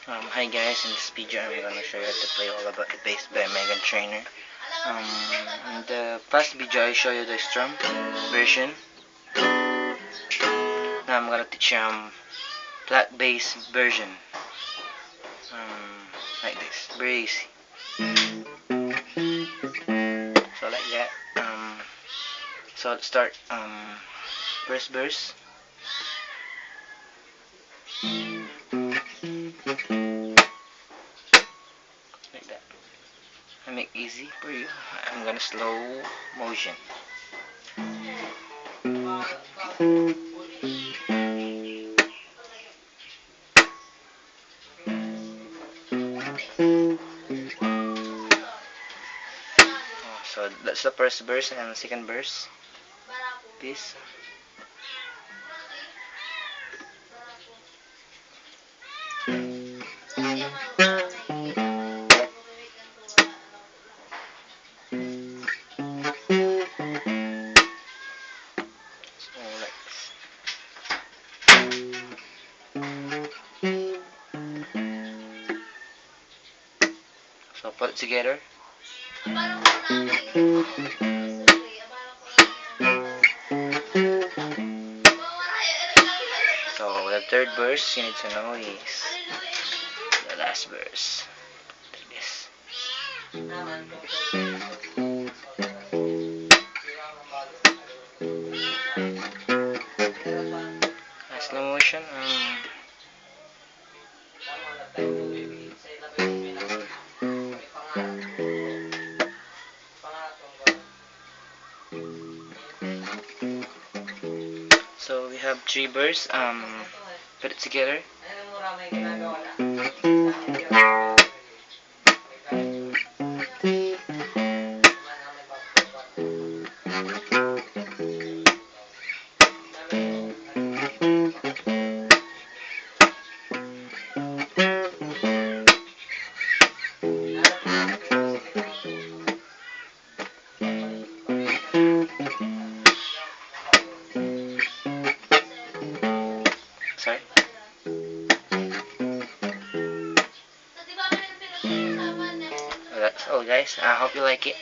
Hi guys, in this video I'm gonna show you how to play All About the Bass by Meghan Trainor. In the past video I show you the strum version. Now I'm gonna teach you flat bass version. Like this, very easy. So like that. So let's start. First verse. Like that. I make easy for you. I'm gonna slow motion. So that's the first verse and the second verse. This. So put it together. So the third verse you need to know is the last verse. Like this. Slow motion. So we have three verse. Put it together. Sorry. That's all guys. I hope you like it.